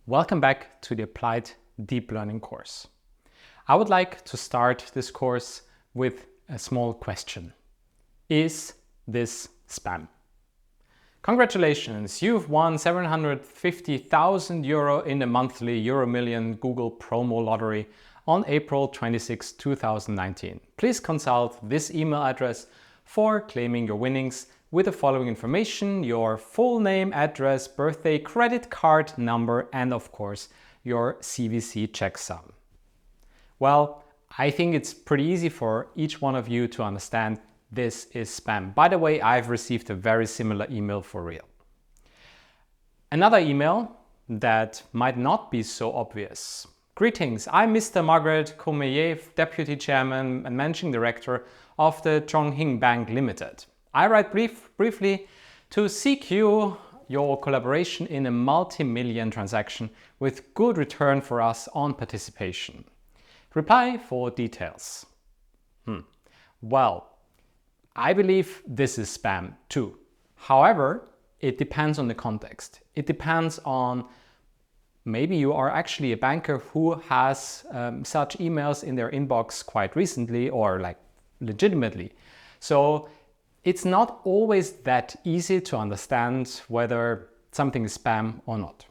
Welcome back to the Applied Deep Learning course. I would like to start this course with a small question. Is this spam? Congratulations, you've won 750,000 euro in the monthly EuroMillion Google promo lottery on April 26, 2019. Please consult this email address for claiming your winnings with the following information: your full name, address, birthday, credit card number, and of course, your CVC checksum. Well, I think it's pretty easy for each one of you to understand this is spam. By the way, I've received a very similar email for real. Another email that might not be so obvious. Greetings, I'm Mr. Margaret Komeyev, Deputy Chairman and Managing Director of the Chongqing Bank Limited. I write briefly to seek your collaboration in a multi-million transaction with good return for us on participation. Reply for details. Well, I believe this is spam too. However, it depends on the context. It depends on maybe you are actually a banker who has such emails in their inbox quite recently or like legitimately. So it's not always that easy to understand whether something is spam or not.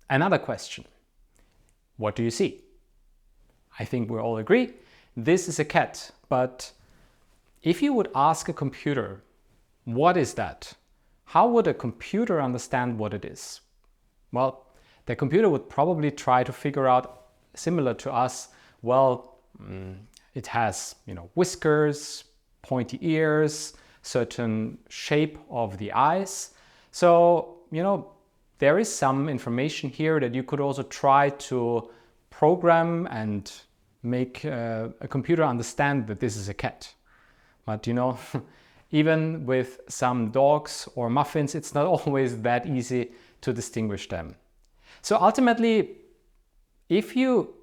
Another question. What do you see? I think we all agree this is a cat, but if you would ask a computer, what is that? How would a computer understand what it is? Well, the computer would probably try to figure out, similar to us, well, it has, whiskers, pointy ears, certain shape of the eyes. So, there is some information here that you could also try to program and make a computer understand that this is a cat. But even with some dogs or muffins, it's not always that easy to distinguish them. So ultimately, if you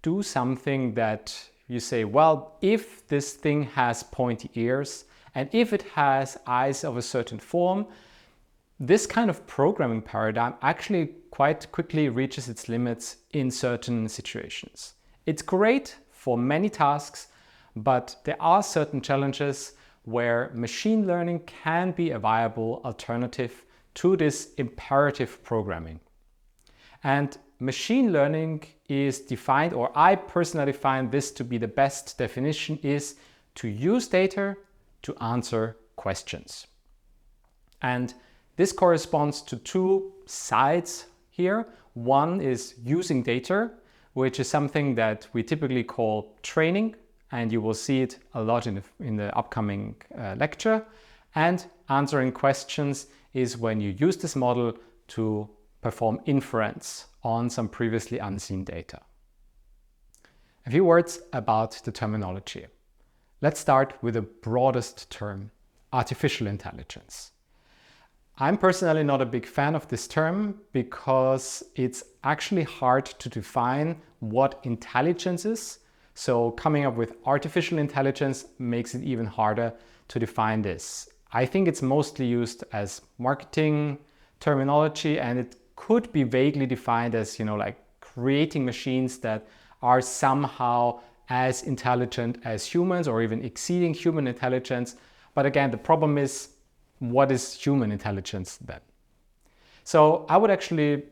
do something that you say, well, if this thing has pointy ears and if it has eyes of a certain form, this kind of programming paradigm actually quite quickly reaches its limits in certain situations. It's great for many tasks, but there are certain challenges where machine learning can be a viable alternative to this imperative programming. And machine learning is defined, or I personally find this to be the best definition, is to use data to answer questions. And this corresponds to two sides here. One is using data, which is something that we typically call training, and you will see it a lot in the upcoming lecture. And answering questions is when you use this model to perform inference on some previously unseen data. A few words about the terminology. Let's start with the broadest term, artificial intelligence. I'm personally not a big fan of this term because it's actually hard to define what intelligence is. So coming up with artificial intelligence makes it even harder to define this. I think it's mostly used as marketing terminology, and it could be vaguely defined as, like creating machines that are somehow as intelligent as humans or even exceeding human intelligence. But again, the problem is, what is human intelligence then? So I would actually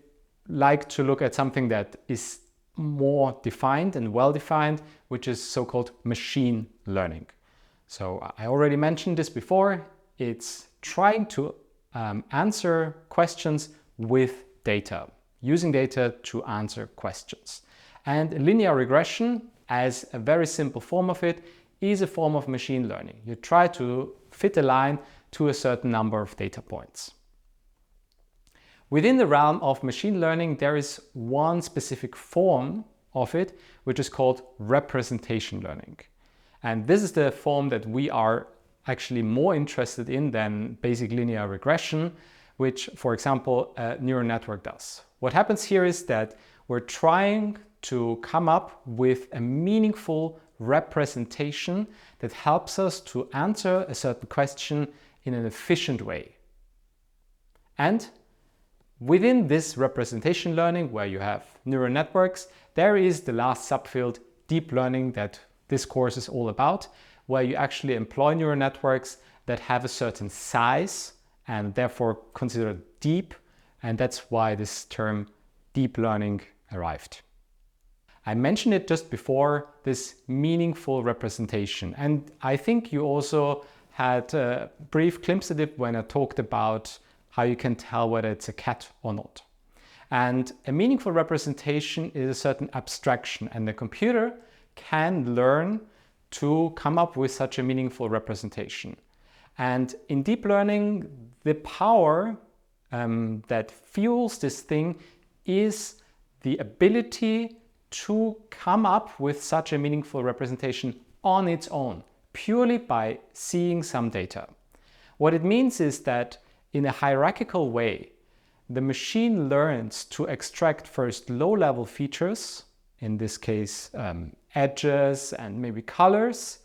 like to look at something that is more defined and well-defined, which is so-called machine learning. So I already mentioned this before. It's trying to answer questions with data, using data to answer questions. And linear regression, as a very simple form of it, is a form of machine learning. You try to fit a line to a certain number of data points. Within the realm of machine learning, there is one specific form of it, which is called representation learning. And this is the form that we are actually more interested in than basic linear regression, which, for example, a neural network does. What happens here is that we're trying to come up with a meaningful representation that helps us to answer a certain question in an efficient way. And Within this representation learning, where you have neural networks, there is the last subfield, deep learning, that this course is all about, where you actually employ neural networks that have a certain size and therefore considered deep, and that's why this term deep learning arrived. I mentioned it just before, this meaningful representation, and I think you also had a brief glimpse at it when I talked about how you can tell whether it's a cat or not. And a meaningful representation is a certain abstraction, and the computer can learn to come up with such a meaningful representation. And in deep learning, the power that fuels this thing is the ability to come up with such a meaningful representation on its own, purely by seeing some data. What it means is that in a hierarchical way, the machine learns to extract first low-level features, in this case edges and maybe colors.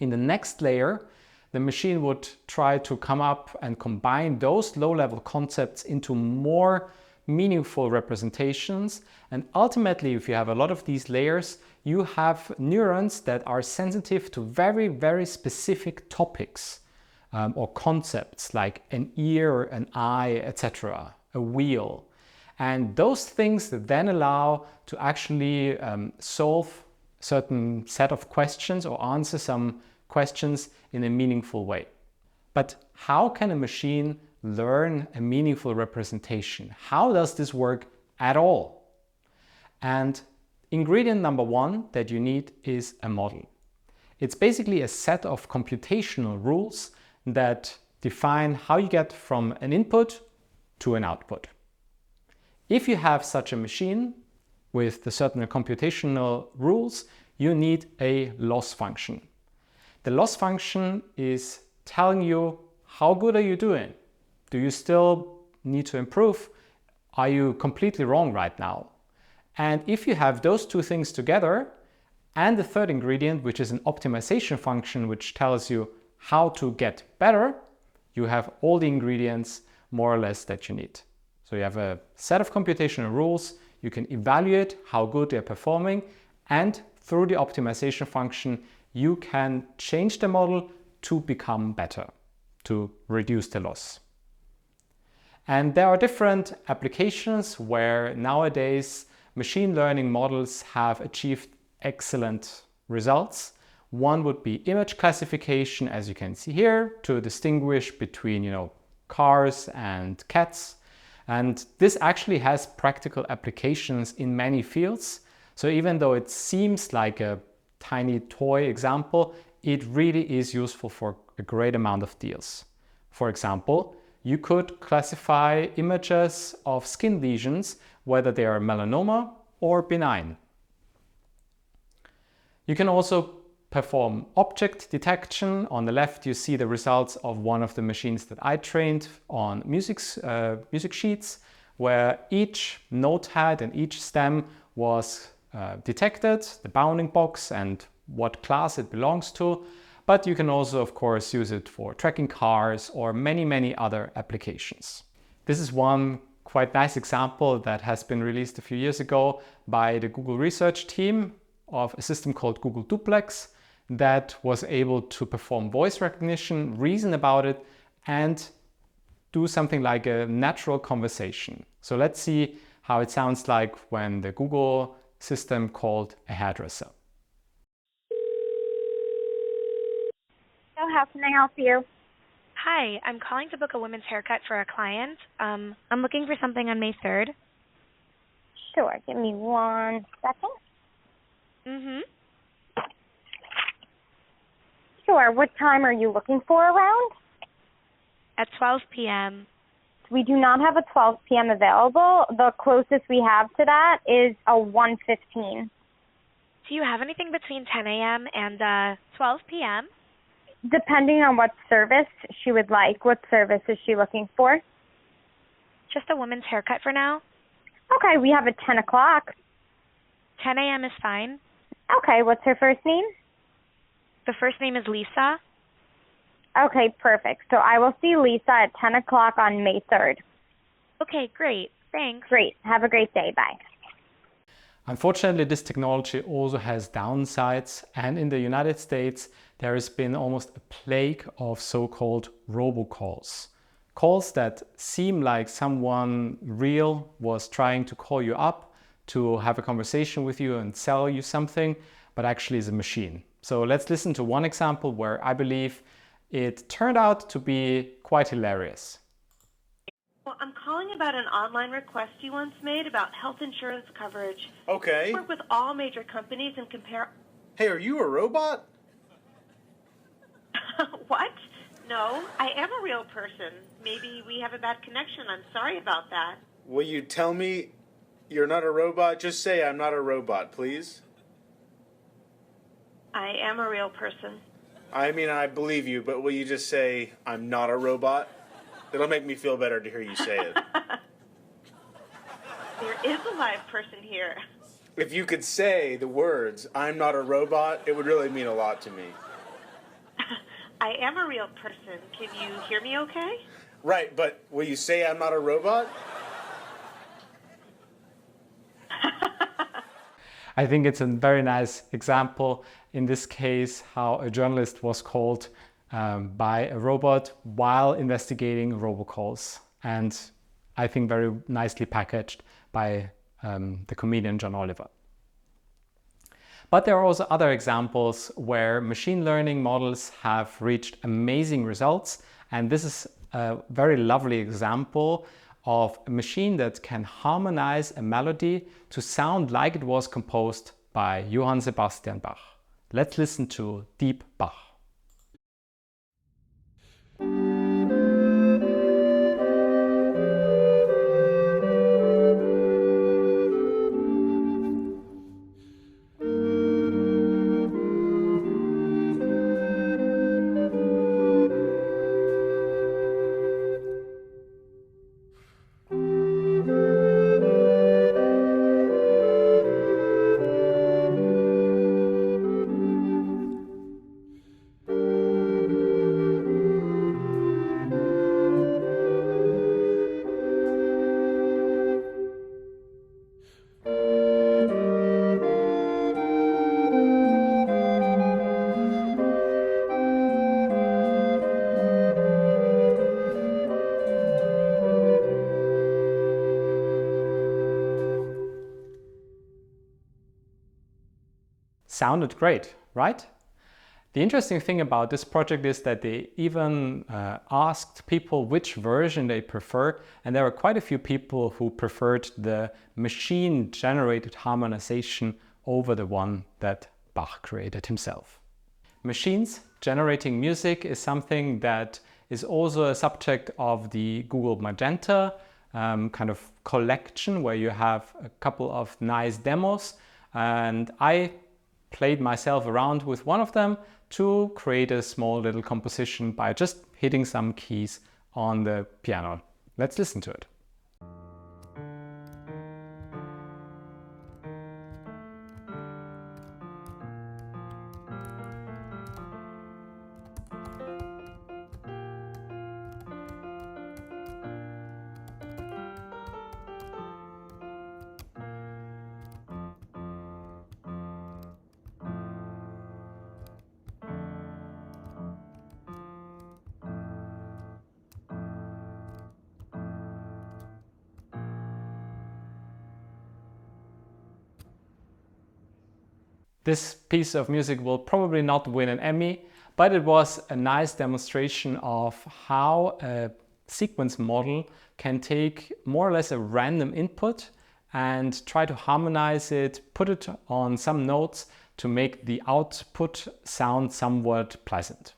In the next layer, the machine would try to come up and combine those low-level concepts into more meaningful representations. And ultimately, if you have a lot of these layers, you have neurons that are sensitive to very, very specific topics or concepts like an ear, an eye, etc., a wheel. And those things then allow to actually solve certain set of questions or answer some questions in a meaningful way. But how can a machine learn a meaningful representation? How does this work at all? And ingredient number one that you need is a model. It's basically a set of computational rules that define how you get from an input to an output. If you have such a machine with the certain computational rules, you need a loss function. The loss function is telling you how good are you doing? Do you still need to improve? Are you completely wrong right now? And if you have those two things together, and the third ingredient, which is an optimization function, which tells you how to get better, you have all the ingredients more or less that you need. So you have a set of computational rules, you can evaluate how good they're performing, and through the optimization function, you can change the model to become better, to reduce the loss. And there are different applications where nowadays machine learning models have achieved excellent results. One would be image classification, as you can see here, to distinguish between, cars and cats. And this actually has practical applications in many fields. So even though it seems like a tiny toy example, it really is useful for a great amount of deals. For example, you could classify images of skin lesions, whether they are melanoma or benign. You can also perform object detection. On the left, you see the results of one of the machines that I trained on music sheets, where each notepad and each stem was detected, the bounding box and what class it belongs to. But you can also, of course, use it for tracking cars or many, many other applications. This is one quite nice example that has been released a few years ago by the Google research team of a system called Google Duplex that was able to perform voice recognition, reason about it, and do something like a natural conversation. So let's see how it sounds like when the Google system called a hairdresser. So how can I help you? Hi, I'm calling to book a women's haircut for a client. I'm looking for something on May 3rd. Sure, give me 1 second. Sure, what time are you looking for around? At 12 p.m. We do not have a 12 p.m. available. The closest we have to that is a 1:15. Do you have anything between 10 a.m. and 12 p.m.? Depending on what service she would like. What service is she looking for? Just a woman's haircut for now. Okay, we have a 10 o'clock. 10 a.m. is fine. Okay, what's her first name? The first name is Lisa. Okay, perfect. So I will see Lisa at 10 o'clock on May 3rd. Okay, great. Thanks. Great. Have a great day. Bye. Unfortunately, this technology also has downsides, and in the United States, there has been almost a plague of so-called robocalls. Calls that seem like someone real was trying to call you up to have a conversation with you and sell you something, but actually is a machine. So let's listen to one example where I believe it turned out to be quite hilarious. Well, I'm calling about an online request you once made about health insurance coverage. Okay. I work with all major companies and compare... Hey, are you a robot? What? No, I am a real person. Maybe we have a bad connection. I'm sorry about that. Will you tell me you're not a robot? Just say I'm not a robot, please. I am a real person. I mean, I believe you, but will you just say I'm not a robot? It'll make me feel better to hear you say it. There is a live person here. If you could say the words, I'm not a robot, it would really mean a lot to me. I am a real person. Can you hear me okay? Right, but will you say I'm not a robot? I think it's a very nice example, in this case, how a journalist was called by a robot while investigating robocalls. And I think very nicely packaged by the comedian John Oliver. But there are also other examples where machine learning models have reached amazing results. And this is a very lovely example of a machine that can harmonize a melody to sound like it was composed by Johann Sebastian Bach. Let's listen to Deep Bach. Sounded great, right? The interesting thing about this project is that they even asked people which version they prefer, and there were quite a few people who preferred the machine-generated harmonization over the one that Bach created himself. Machines generating music is something that is also a subject of the Google Magenta kind of collection, where you have a couple of nice demos, and I played myself around with one of them to create a small little composition by just hitting some keys on the piano. Let's listen to it. This piece of music will probably not win an Emmy, but it was a nice demonstration of how a sequence model can take more or less a random input and try to harmonize it, put it on some notes to make the output sound somewhat pleasant.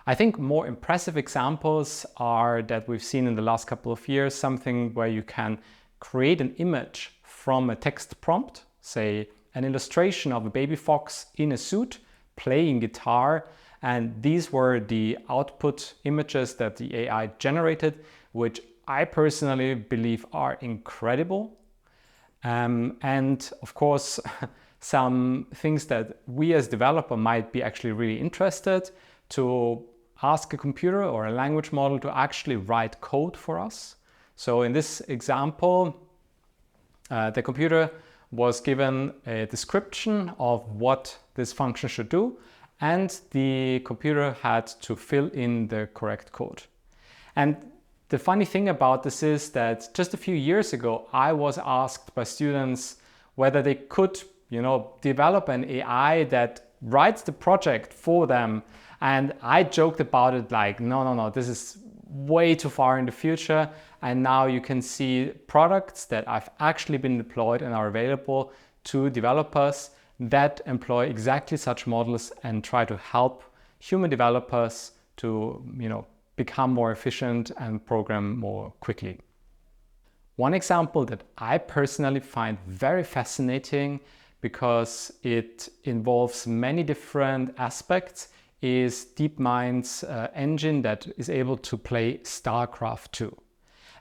I think more impressive examples are that we've seen in the last couple of years, something where you can create an image from a text prompt, say an illustration of a baby fox in a suit playing guitar, and these were the output images that the AI generated, which I personally believe are incredible. And of course, some things that we as developer might be actually really interested to ask a computer or a language model to actually write code for us. So in this example, the computer was given a description of what this function should do, and the computer had to fill in the correct code. And the funny thing about this is that just a few years ago, I was asked by students whether they could, develop an AI that writes the project for them. And I joked about it like, no, this is way too far in the future. And now you can see products that have actually been deployed and are available to developers that employ exactly such models and try to help human developers to, become more efficient and program more quickly. One example that I personally find very fascinating because it involves many different aspects is DeepMind's engine that is able to play StarCraft 2.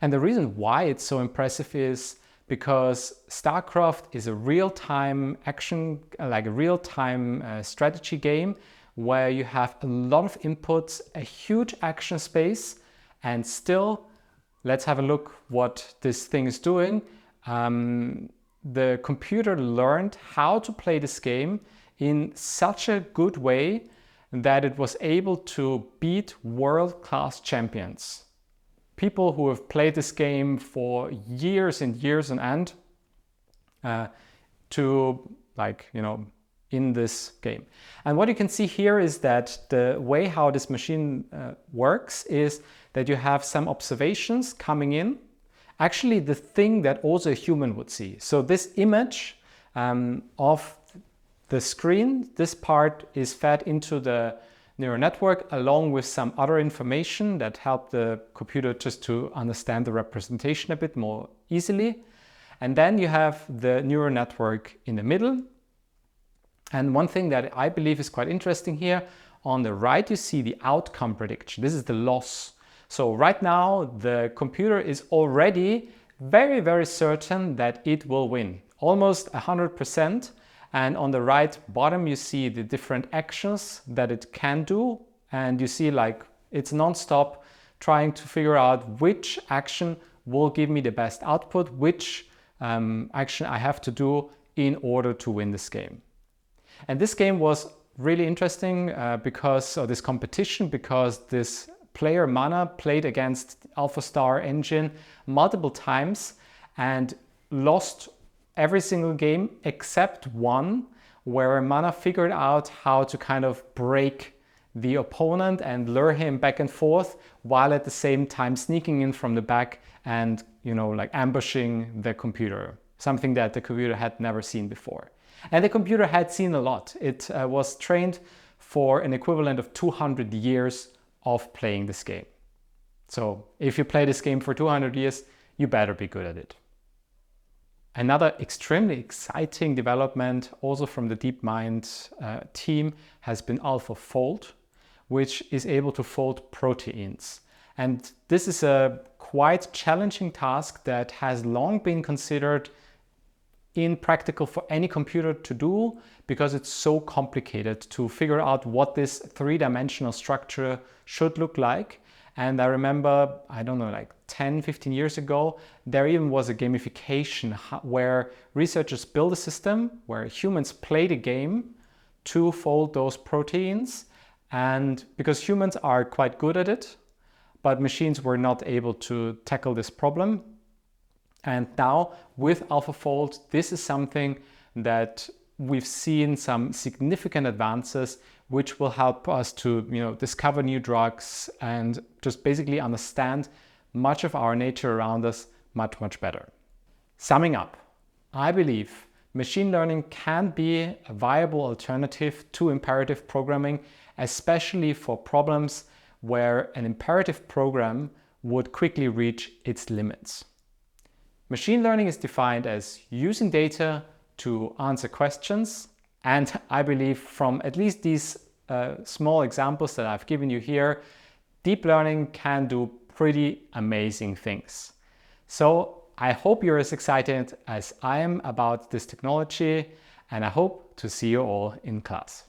And the reason why it's so impressive is because StarCraft is a real-time action, like a real-time strategy game where you have a lot of inputs, a huge action space, and still, let's have a look what this thing is doing. The computer learned how to play this game in such a good way that it was able to beat world-class champions. People who have played this game for years and years on end in this game. And what you can see here is that the way how this machine works is that you have some observations coming in, actually the thing that also a human would see. So this image of the screen, this part is fed into the neural network along with some other information that help the computer just to understand the representation a bit more easily. And then you have the neural network in the middle. And one thing that I believe is quite interesting here, on the right you see the outcome prediction. This is the loss. So right now the computer is already very, very certain that it will win, almost 100%. And on the right bottom you see the different actions that it can do, and you see like it's non-stop trying to figure out which action will give me the best output, which action I have to do in order to win this game. And this game was really interesting this competition, because this player Mana played against AlphaStar engine multiple times and lost every single game except one, where Mana figured out how to kind of break the opponent and lure him back and forth, while at the same time sneaking in from the back and ambushing the computer, something that the computer had never seen before. And the computer had seen a lot. It was trained for an equivalent of 200 years of playing this game. So if you play this game for 200 years, you better be good at it. Another extremely exciting development also from the DeepMind team has been AlphaFold, which is able to fold proteins. And this is a quite challenging task that has long been considered impractical for any computer to do, because it's so complicated to figure out what this three-dimensional structure should look like. And I remember, 10, 15 years ago, there even was a gamification where researchers built a system where humans played a game to fold those proteins. And because humans are quite good at it, but machines were not able to tackle this problem. And now with AlphaFold, this is something that we've seen some significant advances, which will help us to discover new drugs and just basically understand much of our nature around us much, much better. Summing up, I believe machine learning can be a viable alternative to imperative programming, especially for problems where an imperative program would quickly reach its limits. Machine learning is defined as using data to answer questions, and I believe from at least these small examples that I've given you here, deep learning can do pretty amazing things. So I hope you're as excited as I am about this technology, and I hope to see you all in class.